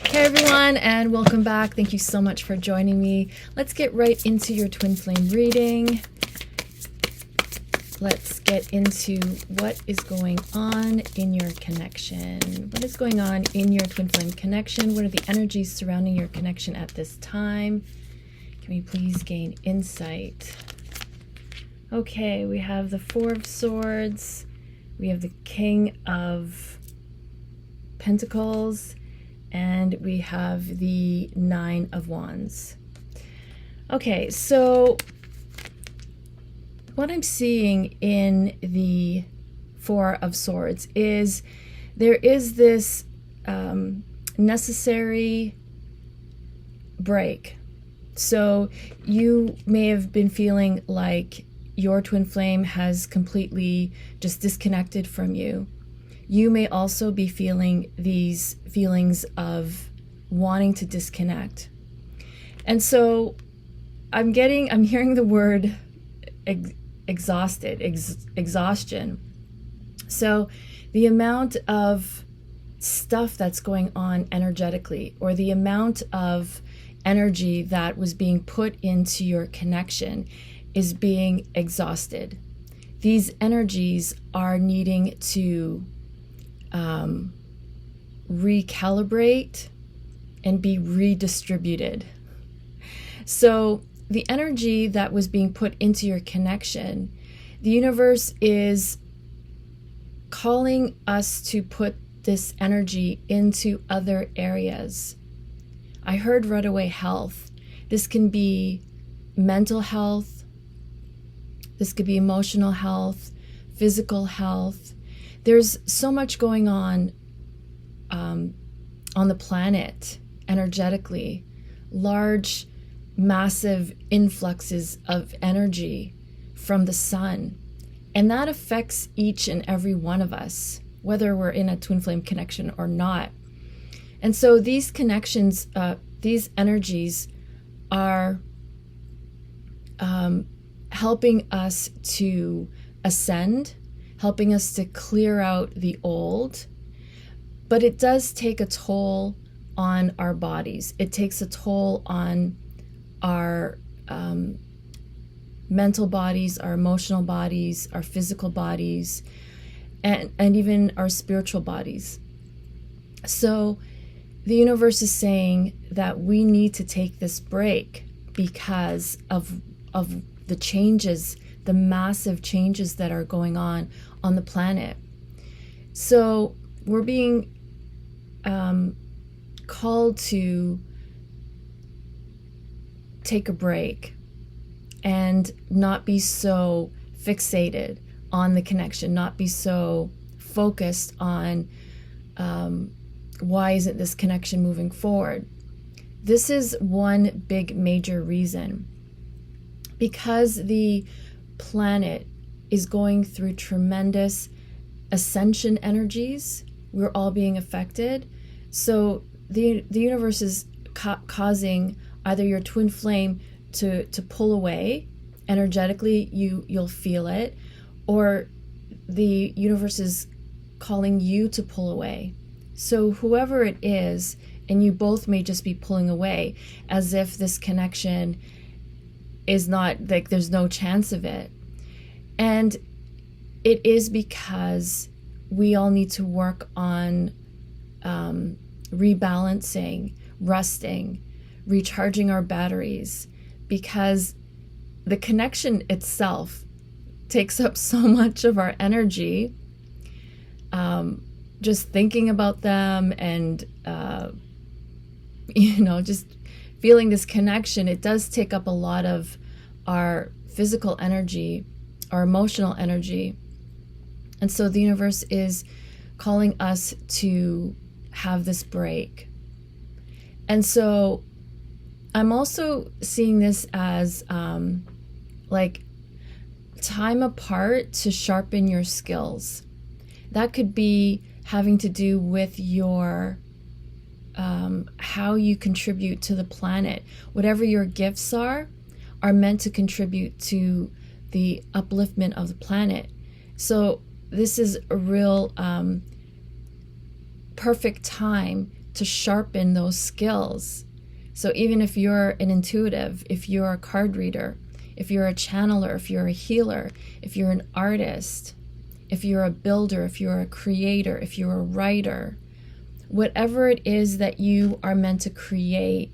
Hey everyone, and welcome back. Thank you so much for joining me. Let's get right into your twin flame reading. Let's get into what is going on in your connection. What is going on in your twin flame connection? What are the energies surrounding your connection at this time? Can we please gain insight? Okay, we have the Four of Swords. We have the King of Pentacles. And we have the Nine of Wands. Okay, so what I'm seeing in the Four of Swords is there is this necessary break. So you may have been feeling like your twin flame has completely just disconnected from you. You may also be feeling these feelings of wanting to disconnect. And so I'm hearing the word exhaustion. So the amount of stuff that's going on energetically, or the amount of energy that was being put into your connection, is being exhausted. These energies are needing to recalibrate and be redistributed. So the energy that was being put into your connection, the universe is calling us to put this energy into other areas. I heard right away health. This can be mental health. This could be emotional health, physical health. There's so much going on the planet energetically. Large, massive influxes of energy from the sun. And that affects each and every one of us, whether we're in a twin flame connection or not. And so these connections, these energies are helping us to ascend, helping us to clear out the old. But it does take a toll on our bodies. It takes a toll on our mental bodies, our emotional bodies, our physical bodies, and even our spiritual bodies. So the universe is saying that we need to take this break because of the changes, the massive changes that are going on the planet. So we're being called to take a break and not be so fixated on the connection, not be so focused on why isn't this connection moving forward. This is one big major reason. Because the planet is going through tremendous ascension energies, we're all being affected. So the universe is causing either your twin flame to pull away energetically, you'll feel it, or the universe is calling you to pull away. So whoever it is, and you both may just be pulling away as if this connection is not, like, there's no chance of it. And it is because we all need to work on rebalancing, resting, recharging our batteries, because the connection itself takes up so much of our energy. Just thinking about them and just feeling this connection, it does take up a lot of our physical energy, our emotional energy. And so the universe is calling us to have this break. And so I'm also seeing this as like time apart to sharpen your skills. That could be having to do with your how you contribute to the planet. Whatever your gifts are meant to contribute to the upliftment of the planet. So this is a real perfect time to sharpen those skills. So even if you're an intuitive, if you're a card reader, if you're a channeler, if you're a healer, if you're an artist, if you're a builder, if you're a creator, if you're a writer, whatever it is that you are meant to create,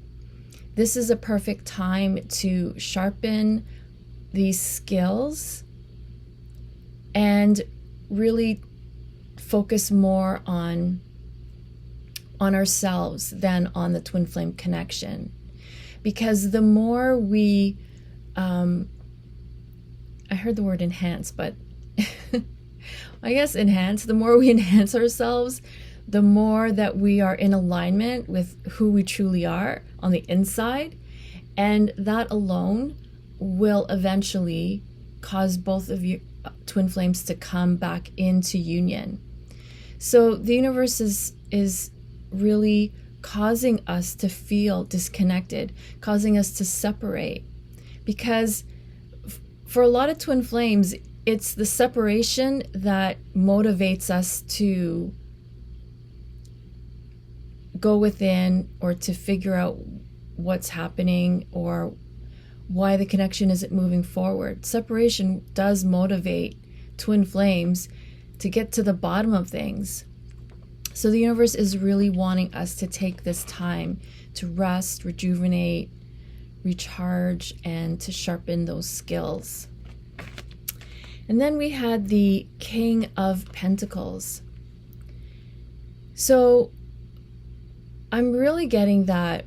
this is a perfect time to sharpen these skills and really focus more on ourselves than on the twin flame connection. Because the more we, I heard the word enhance, but I guess enhance, the more we enhance ourselves, the more that we are in alignment with who we truly are on the inside. And that alone will eventually cause both of you twin flames to come back into union. So the universe is really causing us to feel disconnected, causing us to separate. Because for a lot of twin flames, it's the separation that motivates us to go within or to figure out what's happening or why the connection isn't moving forward. Separation does motivate twin flames to get to the bottom of things. So the universe is really wanting us to take this time to rest, rejuvenate, recharge, and to sharpen those skills. And then we had the King of Pentacles. So I'm really getting that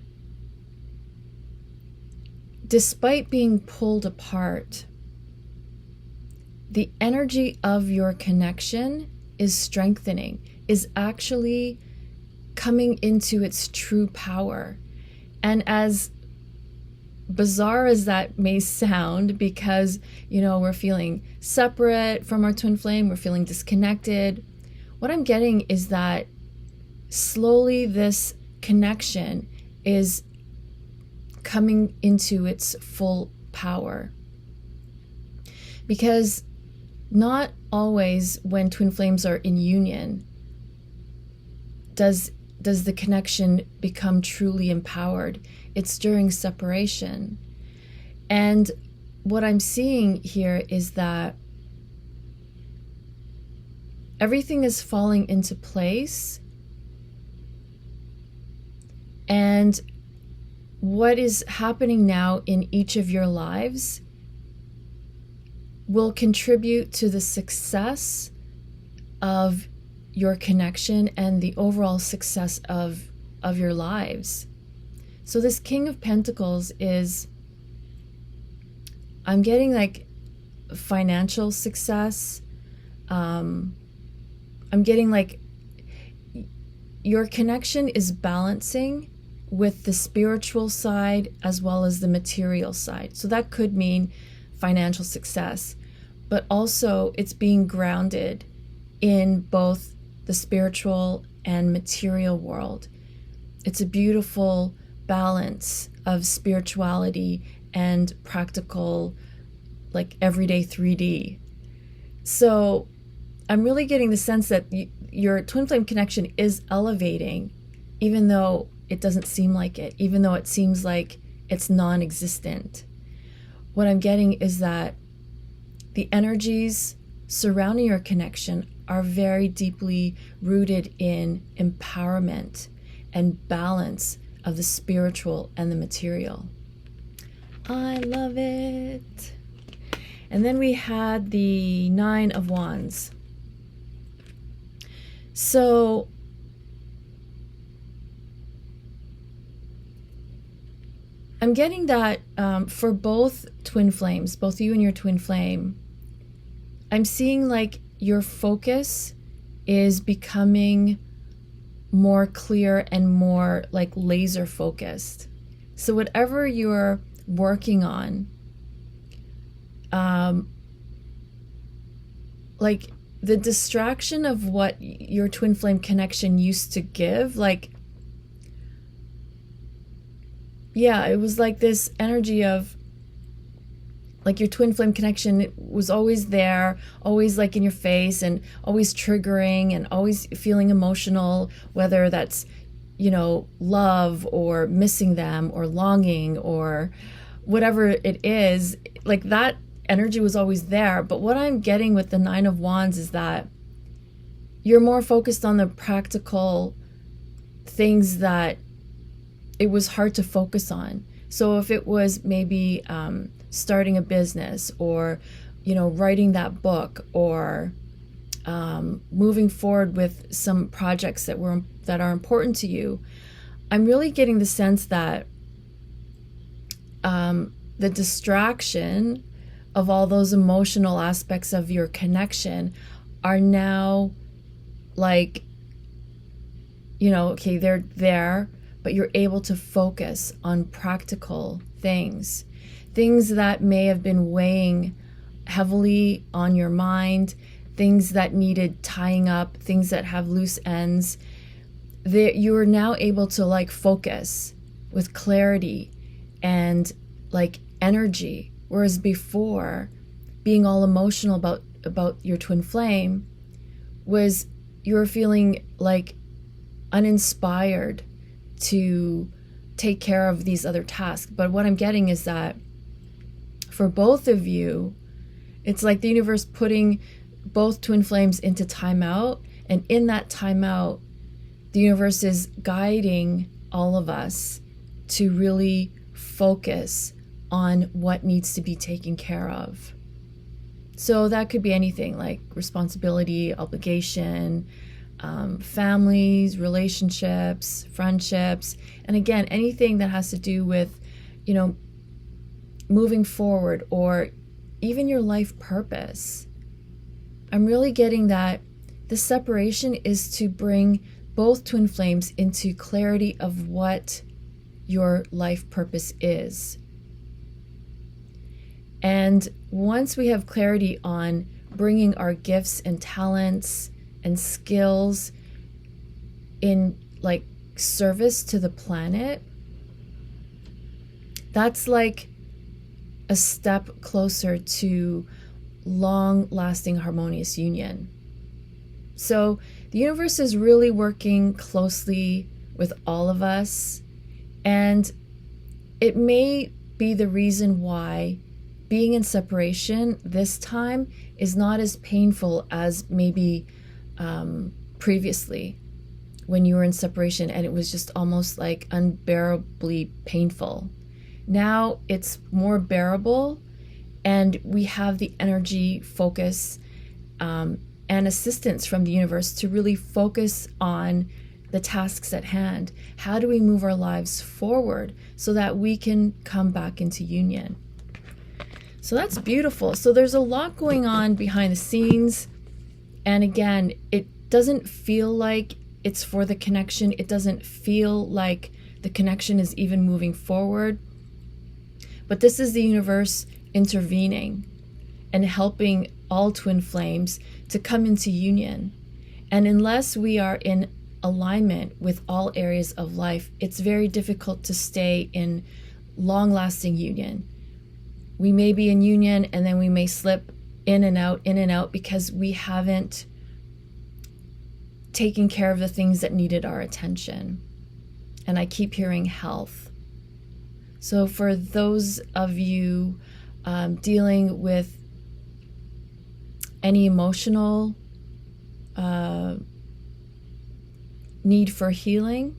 despite being pulled apart, the energy of your connection is strengthening, is actually coming into its true power. And as bizarre as that may sound, because, we're feeling separate from our twin flame, we're feeling disconnected, what I'm getting is that slowly this connection is coming into its full power. Because not always when twin flames are in union does the connection become truly empowered. It's during separation. And what I'm seeing here is that everything is falling into place. And what is happening now in each of your lives will contribute to the success of your connection and the overall success of your lives. So this King of Pentacles is, I'm getting like financial success. I'm getting like your connection is balancing with the spiritual side as well as the material side. So that could mean financial success, but also it's being grounded in both the spiritual and material world. It's a beautiful balance of spirituality and practical, like everyday 3D. So I'm really getting the sense that your twin flame connection is elevating, even though it doesn't seem like it, even though it seems like it's non-existent. What I'm getting is that the energies surrounding your connection are very deeply rooted in empowerment and balance of the spiritual and the material. I love it. And then we had the Nine of Wands. So I'm getting that for both twin flames, both you and your twin flame, I'm seeing like your focus is becoming more clear and more like laser focused. So whatever you're working on, like the distraction of what your twin flame connection used to give, like, yeah, it was like this energy of like your twin flame connection was always there, always like in your face and always triggering and always feeling emotional, whether that's love or missing them or longing or whatever it is, like that energy was always there. But what I'm getting with the Nine of Wands is that you're more focused on the practical things that it was hard to focus on. So if it was maybe starting a business or, writing that book or moving forward with some projects that are important to you, I'm really getting the sense that the distraction of all those emotional aspects of your connection are now like, okay, they're there, but you're able to focus on practical things that may have been weighing heavily on your mind, things that needed tying up, things that have loose ends. You are now able to like focus with clarity and like energy, whereas before, being all emotional about your twin flame was you were feeling like uninspired to take care of these other tasks. But what I'm getting is that for both of you, it's like the universe putting both twin flames into timeout, and in that timeout, the universe is guiding all of us to really focus on what needs to be taken care of. So that could be anything like responsibility, obligation, families, relationships, friendships, and again, anything that has to do with, moving forward or even your life purpose. I'm really getting that the separation is to bring both twin flames into clarity of what your life purpose is. And once we have clarity on bringing our gifts and talents and skills in like service to the planet, that's like a step closer to long-lasting harmonious union. So the universe is really working closely with all of us, and it may be the reason why being in separation this time is not as painful as maybe previously when you were in separation and it was just almost like unbearably painful. Now it's more bearable, and we have the energy, focus, and assistance from the universe to really focus on the tasks at hand. How do we move our lives forward so that we can come back into union? So that's beautiful. So there's a lot going on behind the scenes. And again, it doesn't feel like it's for the connection. It doesn't feel like the connection is even moving forward. But this is the universe intervening and helping all twin flames to come into union. And unless we are in alignment with all areas of life, it's very difficult to stay in long-lasting union. We may be in union and then we may slip in and out because we haven't taken care of the things that needed our attention. And I keep hearing health. So for those of you dealing with any emotional need for healing,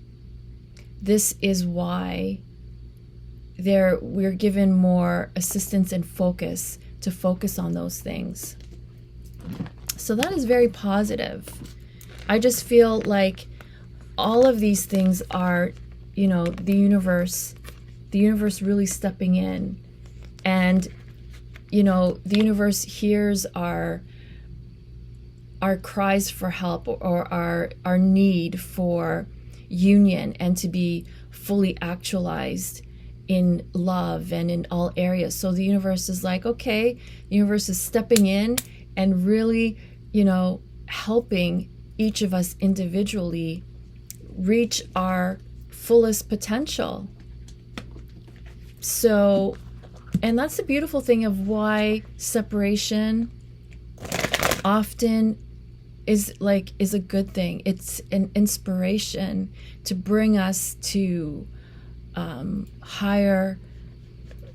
this is why we're given more assistance and focus to focus on those things. So that is very positive. I just feel like all of these things are, the universe really stepping in, and the universe hears our cries for help or our need for union and to be fully actualized in love and in all areas. So the universe is like, okay, the universe is stepping in and really, helping each of us individually reach our fullest potential. So, and that's the beautiful thing of why separation often is a good thing. It's an inspiration to bring us to higher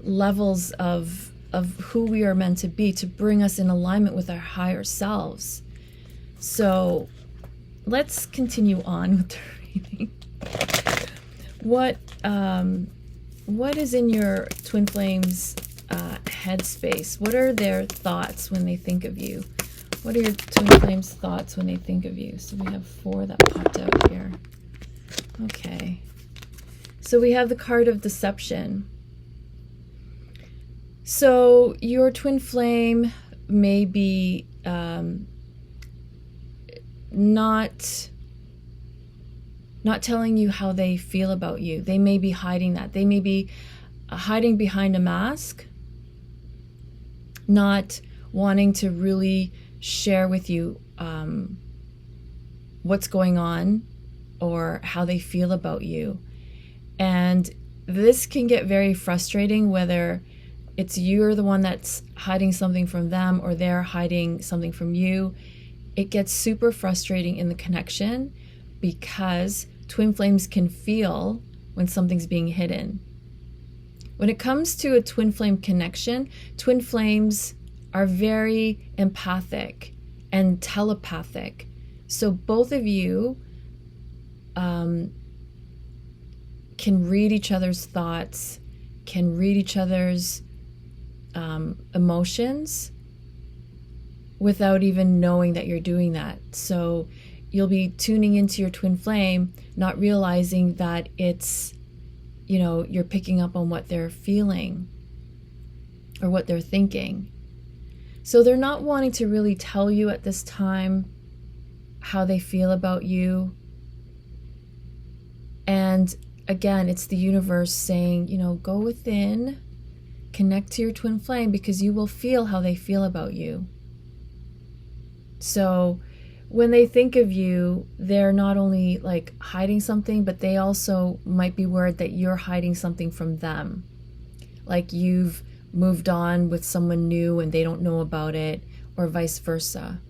levels of who we are meant to be, to bring us in alignment with our higher selves. So let's continue on with the reading. What is in your twin flames headspace? What are their thoughts when they think of you? What are your twin flames thoughts when they think of you? So we have 4 that popped out here. Okay. So we have the card of deception. So your twin flame may be not telling you how they feel about you. They may be hiding that. They may be hiding behind a mask, not wanting to really share with you what's going on or how they feel about you. And this can get very frustrating, whether it's you're the one that's hiding something from them or they're hiding something from you. It gets super frustrating in the connection because twin flames can feel when something's being hidden. When it comes to a twin flame connection, twin flames are very empathic and telepathic. So both of you can read each other's thoughts, can read each other's emotions without even knowing that you're doing that. So you'll be tuning into your twin flame, not realizing that it's, you're picking up on what they're feeling or what they're thinking. So they're not wanting to really tell you at this time how they feel about you. And again, it's the universe saying, go within, connect to your twin flame, because you will feel how they feel about you. So when they think of you, they're not only like hiding something, but they also might be worried that you're hiding something from them. Like you've moved on with someone new and they don't know about it, or vice versa.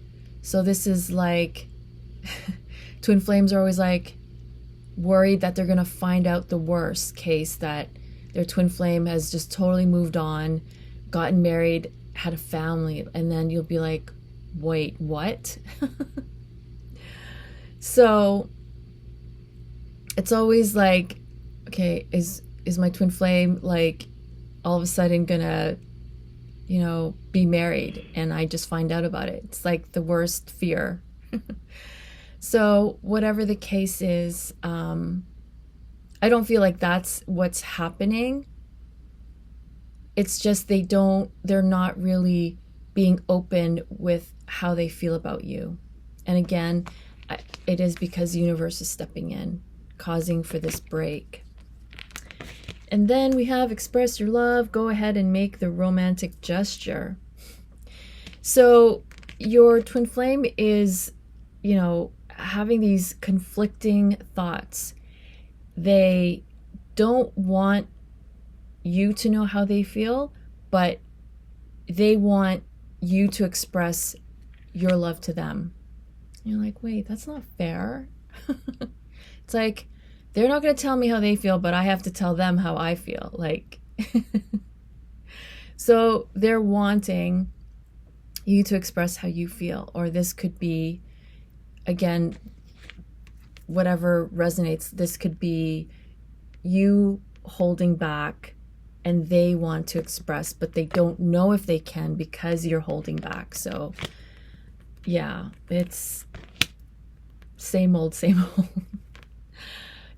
So this is like, twin flames are always like worried that they're going to find out the worst case, that their twin flame has just totally moved on, gotten married, had a family, and then you'll be like, wait, what? So it's always like, okay, is my twin flame like all of a sudden gonna, be married and I just find out about it? It's like the worst fear. So whatever the case is, I don't feel like that's what's happening. It's just they're not really being open with how they feel about you. And again, it is because the universe is stepping in, causing for this break. And then we have express your love, go ahead and make the romantic gesture. So your twin flame is, having these conflicting thoughts. They don't want you to know how they feel, but they want you to express your love to them. You're like, wait, that's not fair. It's like, they're not going to tell me how they feel, but I have to tell them how I feel. Like, so they're wanting you to express how you feel. Or this could be, again, whatever resonates. This could be you holding back and they want to express, but they don't know if they can because you're holding back. So yeah, it's same old, same old.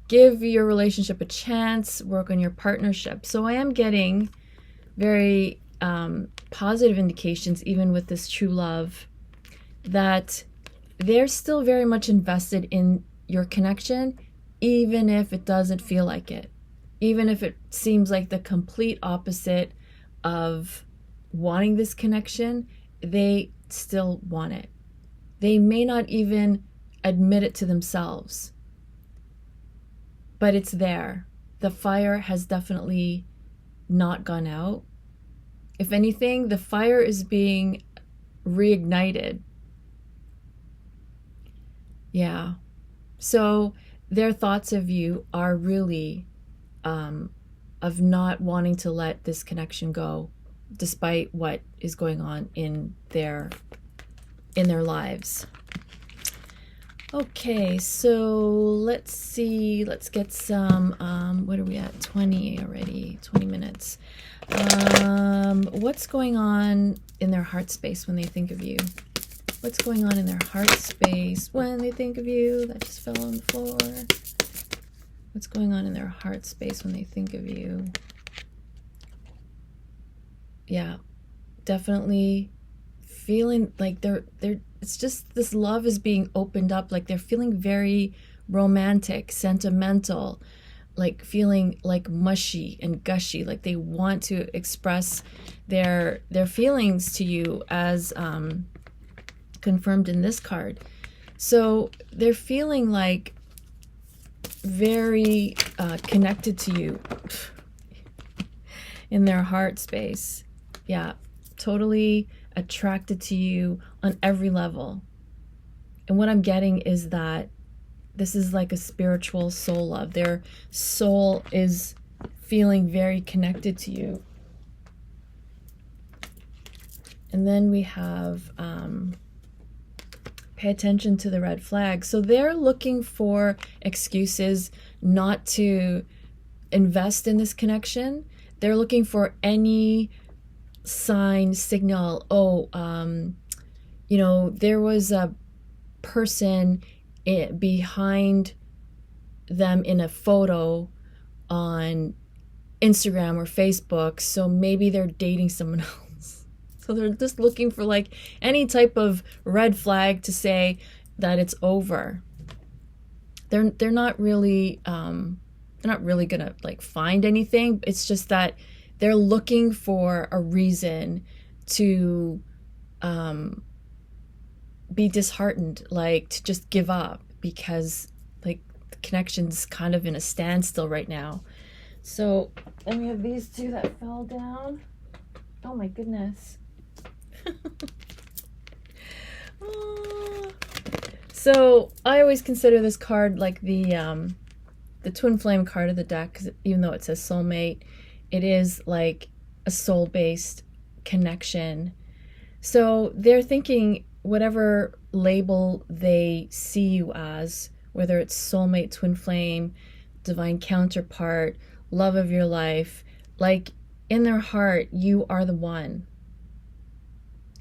Give your relationship a chance, work on your partnership. So I am getting very positive indications, even with this true love, that they're still very much invested in your connection, even if it doesn't feel like it. Even if it seems like the complete opposite of wanting this connection, they still want it. They may not even admit it to themselves, but it's there. The fire has definitely not gone out. If anything, the fire is being reignited. Yeah. So their thoughts of you are really of not wanting to let this connection go, despite what is going on in their lives. Okay, so let's see. Let's get some. What are we at? 20 already. 20 minutes. What's going on in their heart space when they think of you? What's going on in their heart space when they think of you? That just fell on the floor. What's going on in their heart space when they think of you? Yeah, definitely feeling like they're it's just this love is being opened up, like they're feeling very romantic, sentimental, like feeling like mushy and gushy, like they want to express their feelings to you, as confirmed in this card. So they're feeling like very connected to you in their heart space. Yeah, totally attracted to you on every level. And what I'm getting is that this is like a spiritual soul love. Their soul is feeling very connected to you. And then we have pay attention to the red flag. So they're looking for excuses not to invest in this connection. They're looking for any sign, signal. There was a person behind them in a photo on Instagram or Facebook, so maybe they're dating someone else. So they're just looking for like any type of red flag to say that it's over. They're not really gonna like find anything. It's just that they're looking for a reason to be disheartened, like to just give up, because like the connection's kind of in a standstill right now. So then we have these two that fell down. Oh my goodness. So I always consider this card like the twin flame card of the deck, because even though it says soulmate, it is like a soul-based connection. So they're thinking whatever label they see you as, whether it's soulmate, twin flame, divine counterpart, love of your life, like in their heart, you are the one.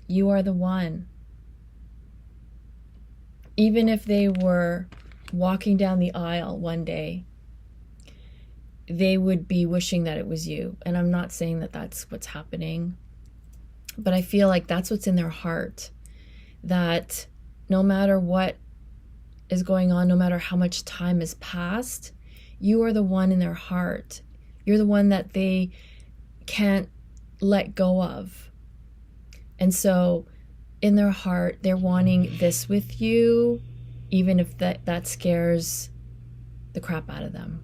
You are the one. Even if they were walking down the aisle one day, they would be wishing that it was you. And I'm not saying that that's what's happening, but I feel like that's what's in their heart. That no matter what is going on, no matter how much time has passed, you are the one in their heart. You're the one that they can't let go of. And so in their heart, they're wanting this with you, even if that scares the crap out of them.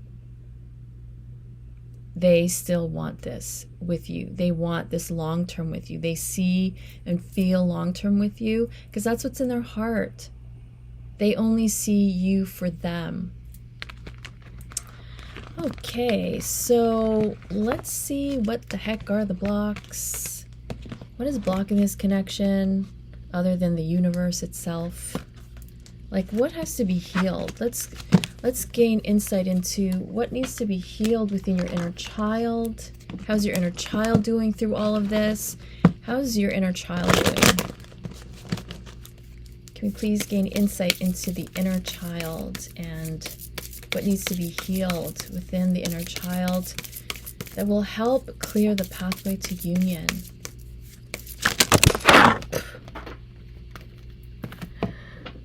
They still want this with you. They want this long-term with you. They see and feel long-term with you because that's what's in their heart. They only see you for them. Okay, so let's see what the heck are the blocks. What is blocking this connection other than the universe itself? Like, what has to be healed? Let's gain insight into what needs to be healed within your inner child. How's your inner child doing through all of this? How's your inner child doing? Can we please gain insight into the inner child and what needs to be healed within the inner child that will help clear the pathway to union?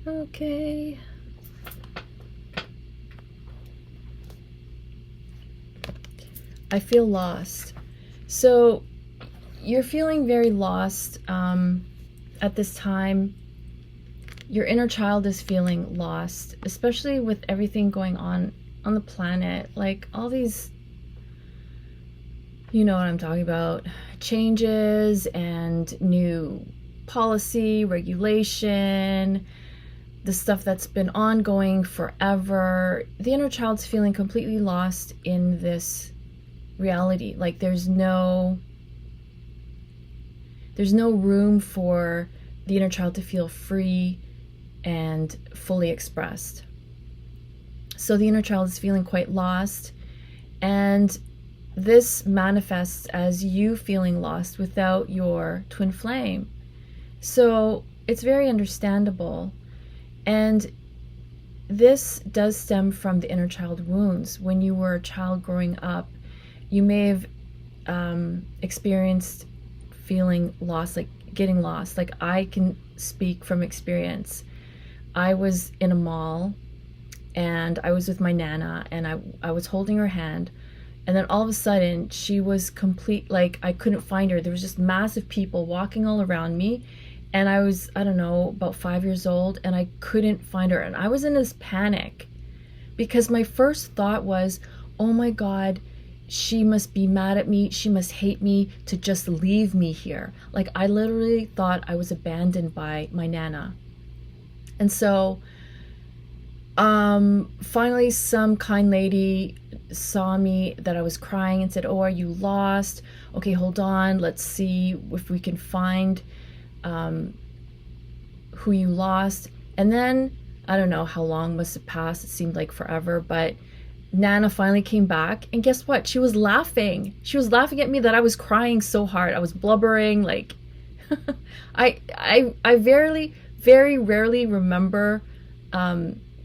Okay. I feel lost. So you're feeling very lost at this time. Your inner child is feeling lost, especially with everything going on the planet. Like all these, you know what I'm talking about, changes and new policy, regulation, the stuff that's been ongoing forever. The inner child's feeling completely lost in this reality. Like there's no room for the inner child to feel free and fully expressed. So the inner child is feeling quite lost, and this manifests as you feeling lost without your twin flame. So it's very understandable. And this does stem from the inner child wounds. When you were a child growing up, you may have experienced feeling lost, like getting lost. Like I can speak from experience. I was in a mall and I was with my Nana, and I was holding her hand, and then all of a sudden she was complete, like I couldn't find her. There was just massive people walking all around me, and I was, I don't know, about 5 years old, and I couldn't find her. And I was in this panic because my first thought was, oh my God, she must be mad at me. She must hate me to just leave me here. Like I literally thought I was abandoned by my Nana. And so finally some kind lady saw me that I was crying and said, oh, are you lost? Okay, hold on. Let's see if we can find who you lost. And then I don't know how long must have passed. It seemed like forever, but Nana finally came back, and guess what? She was laughing. She was laughing at me that I was crying so hard. I was blubbering. Like I very rarely remember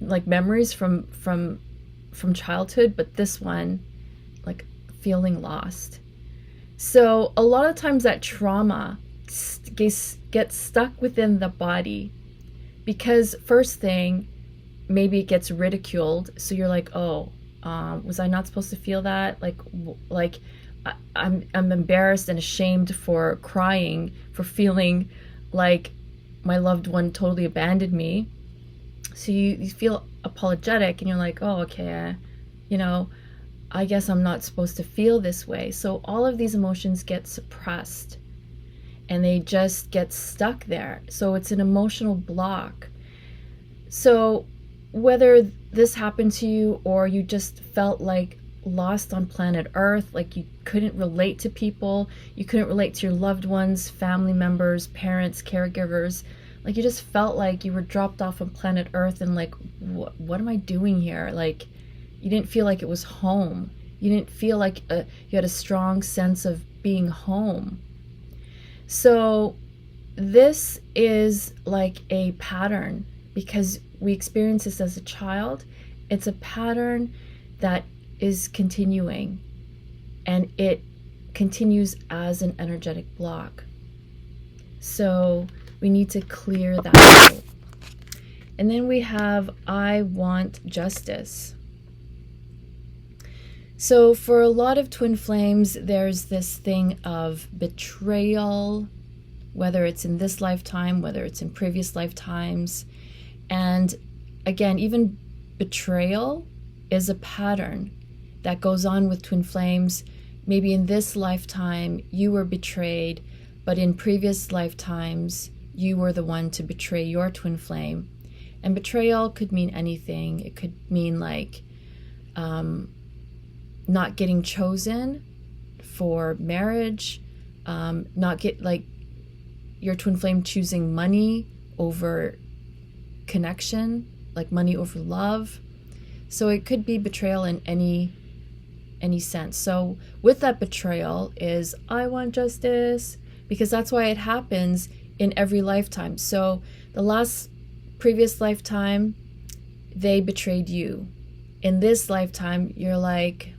like memories from childhood, but this one, like feeling lost. So a lot of times that trauma gets stuck within the body because first thing, maybe it gets ridiculed. So you're like, oh, was I not supposed to feel that? Like I'm embarrassed and ashamed for crying, for feeling like my loved one totally abandoned me. So you feel apologetic, and you're like, oh, okay, I guess I'm not supposed to feel this way. So all of these emotions get suppressed and they just get stuck there. So it's an emotional block. So whether this happened to you or you just felt like lost on planet Earth, like you couldn't relate to people, you couldn't relate to your loved ones, family members, parents, caregivers, like you just felt like you were dropped off on planet Earth and like, what am I doing here? Like you didn't feel like it was home. You didn't feel like you had a strong sense of being home. So this is like a pattern because we experience this as a child. It's a pattern that is continuing, and it continues as an energetic block. So we need to clear that out. And then we have, I want justice. So for a lot of twin flames, there's this thing of betrayal, whether it's in this lifetime, whether it's in previous lifetimes. And again, even betrayal is a pattern that goes on with twin flames. Maybe in this lifetime you were betrayed, but in previous lifetimes you were the one to betray your twin flame. And betrayal could mean anything. It could mean like not getting chosen for marriage, like your twin flame choosing money over connection, like money over love. So it could be betrayal in any sense. So with that betrayal is, I want justice, because that's why it happens in every lifetime. So the previous lifetime, they betrayed you. In this lifetime, you're like,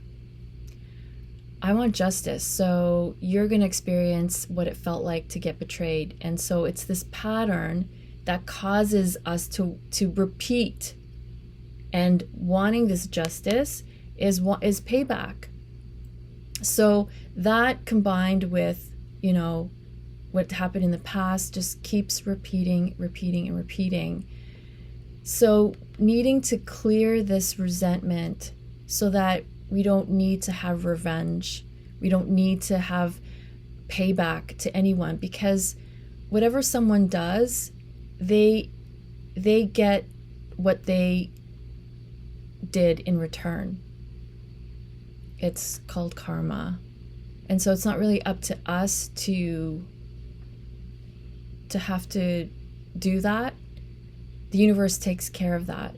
I want justice. So you're going to experience what it felt like to get betrayed. And so it's this pattern that causes us to repeat. And wanting this justice is payback. So that combined with, what happened in the past just keeps repeating. So needing to clear this resentment so that we don't need to have revenge. We don't need to have payback to anyone, because whatever someone does, they they get what they did in return. It's called karma. And so it's not really up to us to have to do that. The universe takes care of that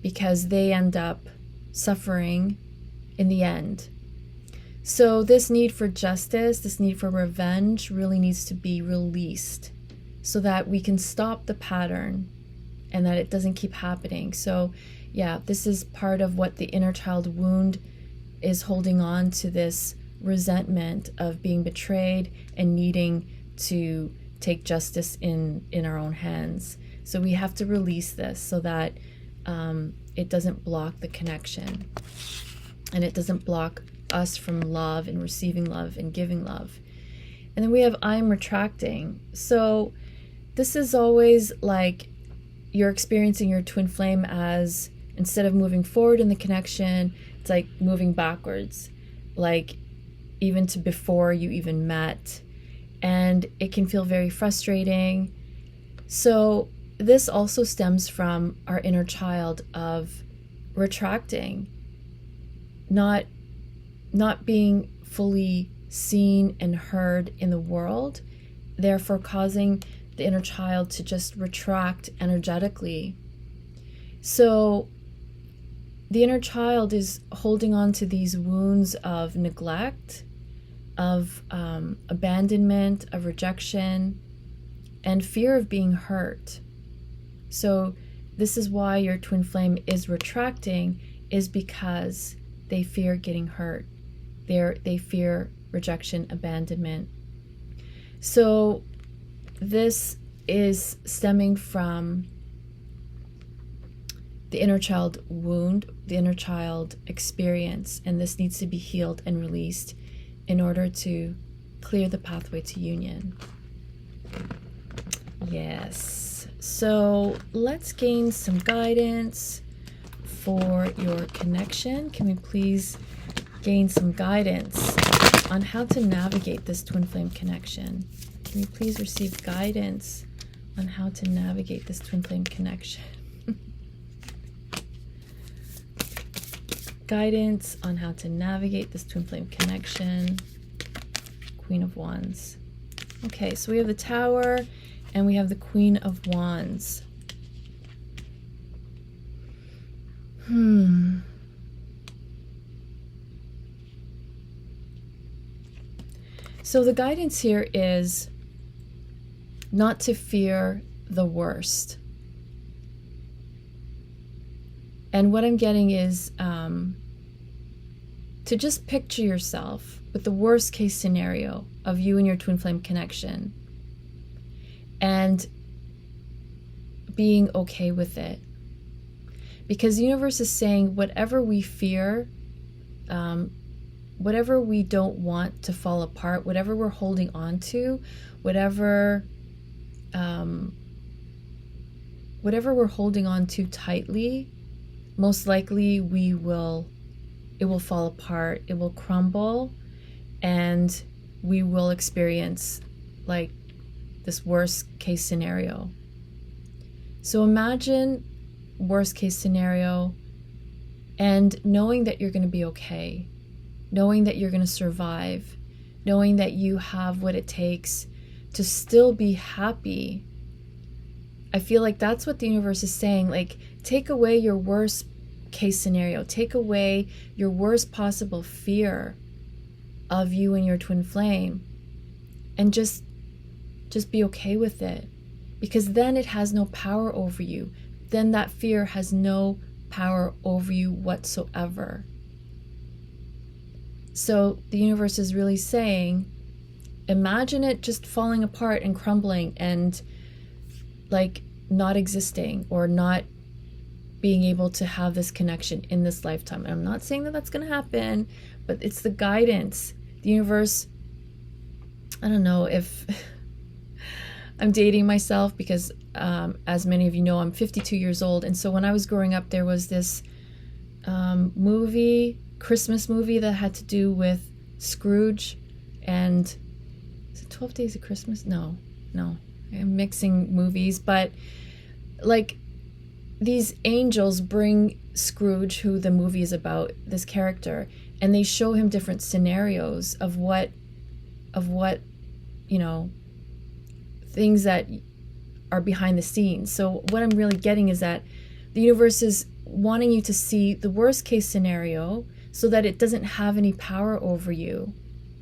because they end up suffering in the end. So this need for justice, this need for revenge really needs to be released so that we can stop the pattern and that it doesn't keep happening. So yeah, this is part of what the inner child wound is, holding on to this resentment of being betrayed and needing to take justice in our own hands. So we have to release this so that it doesn't block the connection, and it doesn't block us from love and receiving love and giving love. And then we have I'm retracting. So this is always like you're experiencing your twin flame as, instead of moving forward in the connection, it's like moving backwards, like even to before you even met. And it can feel very frustrating. So this also stems from our inner child of retracting, not being fully seen and heard in the world, therefore causing the inner child to just retract energetically. So the inner child is holding on to these wounds of neglect, of abandonment, of rejection, and fear of being hurt. So this is why your twin flame is retracting, is because they fear getting hurt. They fear rejection, abandonment. So this is stemming from the inner child wound, the inner child experience, and this needs to be healed and released in order to clear the pathway to union. Yes. So let's gain some guidance for your connection. Can we please gain some guidance on how to navigate this twin flame connection? Can we please receive guidance on how to navigate this twin flame connection? Guidance on how to navigate this twin flame connection. Queen of Wands. Okay, so we have the Tower and we have the Queen of Wands. So the guidance here is not to fear the worst. And what I'm getting is to just picture yourself with the worst case scenario of you and your twin flame connection and being okay with it. Because the universe is saying whatever we fear, whatever we don't want to fall apart, whatever we're holding on to, whatever we're holding on to tightly, most likely it will fall apart, it will crumble, and we will experience like this worst case scenario. So imagine worst case scenario and knowing that you're going to be okay, knowing that you're going to survive, knowing that you have what it takes to still be happy. I feel like that's what the universe is saying. Like, take away your worst case scenario, take away your worst possible fear of you and your twin flame, and just be okay with it, because then it has no power over you. Then that fear has no power over you whatsoever. So the universe is really saying, imagine it just falling apart and crumbling and like not existing or not being able to have this connection in this lifetime. And I'm not saying that that's going to happen, but it's the guidance. The universe, I don't know if I'm dating myself because as many of you know, I'm 52 years old. And so when I was growing up, there was this Christmas movie that had to do with Scrooge and is it 12 Days of Christmas? No, I'm mixing movies, but like, these angels bring Scrooge, who the movie is about, this character, and they show him different scenarios of what, you know, things that are behind the scenes. So what I'm really getting is that the universe is wanting you to see the worst case scenario so that it doesn't have any power over you.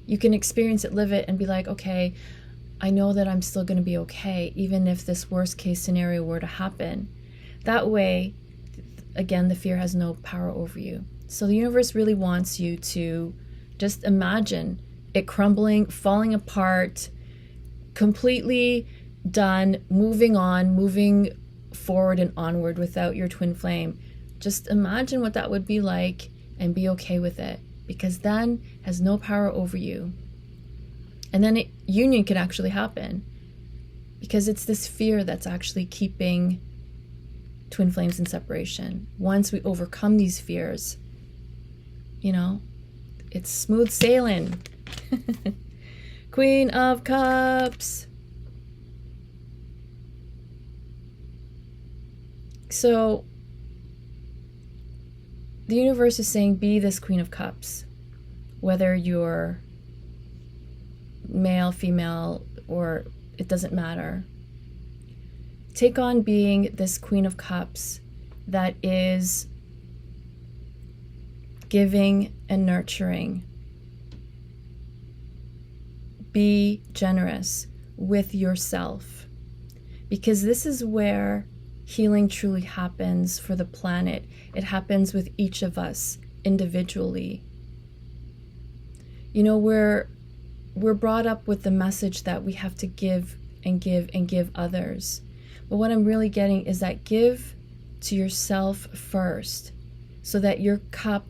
You can experience it, live it, and be like, okay, I know that I'm still going to be okay, even if this worst case scenario were to happen. That way, again, the fear has no power over you. So the universe really wants you to just imagine it crumbling, falling apart, completely done, moving on, moving forward and onward without your twin flame. Just imagine what that would be like and be okay with it, because then it has no power over you. And then union can actually happen, because it's this fear that's actually keeping twin flames in separation. Once we overcome these fears, you know, it's smooth sailing. Queen of Cups. So the universe is saying, be this Queen of Cups, whether you're male, female, or it doesn't matter. Take on being this Queen of Cups that is giving and nurturing. Be generous with yourself, because this is where healing truly happens for the planet. It happens with each of us individually. You know, we're brought up with the message that we have to give and give and give others. But what I'm really getting is that give to yourself first, so that your cup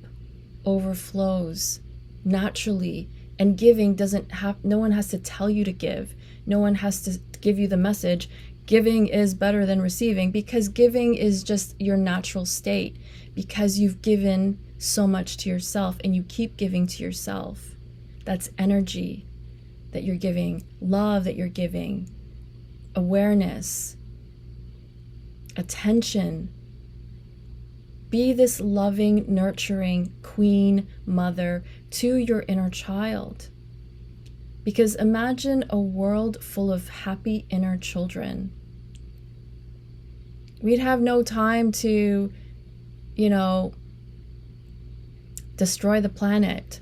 overflows naturally. And giving doesn't have, no one has to tell you to give. No one has to give you the message, giving is better than receiving, because giving is just your natural state, because you've given so much to yourself and you keep giving to yourself. That's energy that you're giving, love that you're giving, awareness, attention. Be this loving, nurturing queen, mother to your inner child. Because imagine a world full of happy inner children. We'd have no time to, you know, destroy the planet.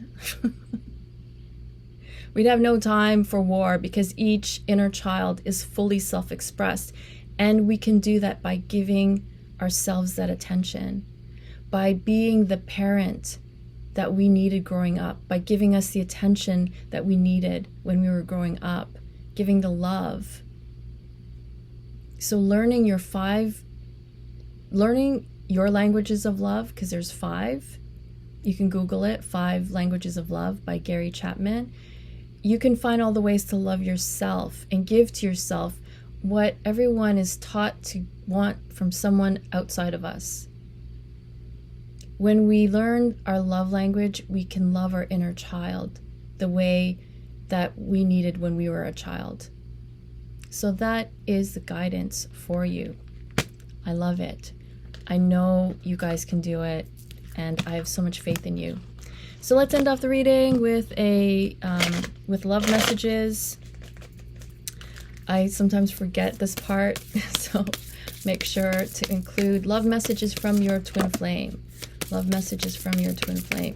We'd have no time for war, because each inner child is fully self-expressed. And we can do that by giving ourselves that attention, by being the parent that we needed growing up, by giving us the attention that we needed when we were growing up, giving the love. So learning your languages of love, because there's 5. You can Google it, 5 Languages of Love by Gary Chapman. You can find all the ways to love yourself and give to yourself what everyone is taught to want from someone outside of us. When we learn our love language, we can love our inner child the way that we needed when we were a child. So that is the guidance for you. I love it. I know you guys can do it, and I have so much faith in you. So let's end off the reading with with love messages. I sometimes forget this part, so make sure to include love messages from your twin flame. Love messages from your twin flame.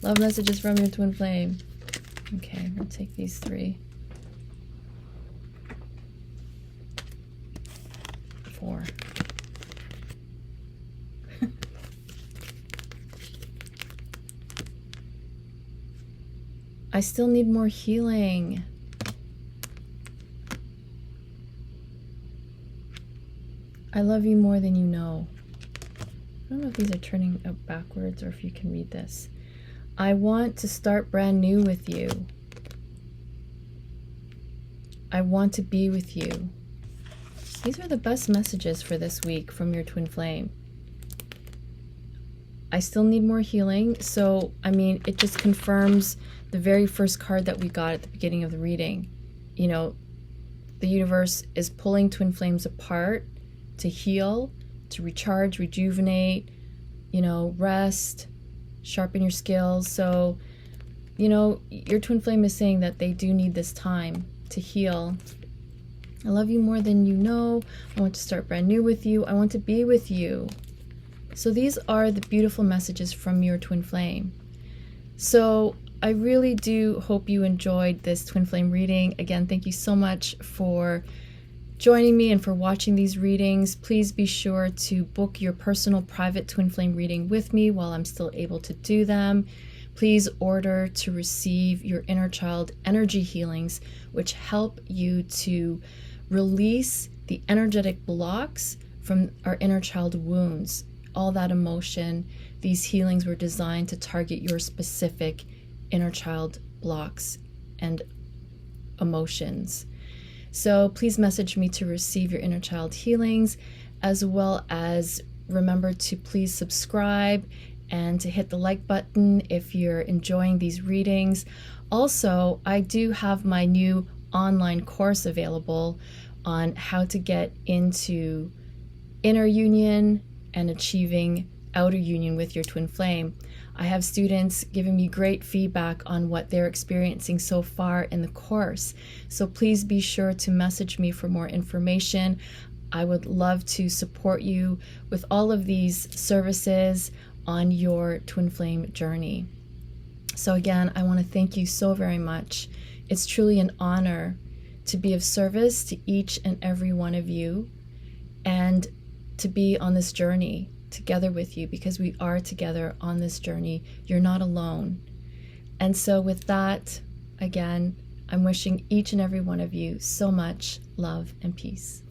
Love messages from your twin flame. Okay, we'll take these 3. 4. I still need more healing. I love you more than you know. I don't know if these are turning up backwards or if you can read this. I want to start brand new with you. I want to be with you. These are the best messages for this week from your twin flame. I still need more healing. So, I mean, it just confirms the very first card that we got at the beginning of the reading. You know, the universe is pulling twin flames apart to heal, to recharge, rejuvenate, rest, sharpen your skills. So, your twin flame is saying that they do need this time to heal. I love you more than you know. I want to start brand new with you. I want to be with you. So these are the beautiful messages from your twin flame. So I really do hope you enjoyed this twin flame reading. Again, thank you so much for joining me and for watching these readings. Please be sure to book your personal private twin flame reading with me while I'm still able to do them. Please order to receive your Innerchild Energy Healings, which help you to release the energetic blocks from our inner child wounds. All that emotion, these healings were designed to target your specific inner child blocks and emotions. So please message me to receive your inner child healings, as well as remember to please subscribe and to hit the like button if you're enjoying these readings. Also, I do have my new online course available on how to get into inner union and achieving outer union with your twin flame. I have students giving me great feedback on what they're experiencing so far in the course. So please be sure to message me for more information. I would love to support you with all of these services on your twin flame journey. So again, I want to thank you so very much. It's truly an honor to be of service to each and every one of you and to be on this journey together with you, because we are together on this journey. You're not alone. And so with that, again, I'm wishing each and every one of you so much love and peace.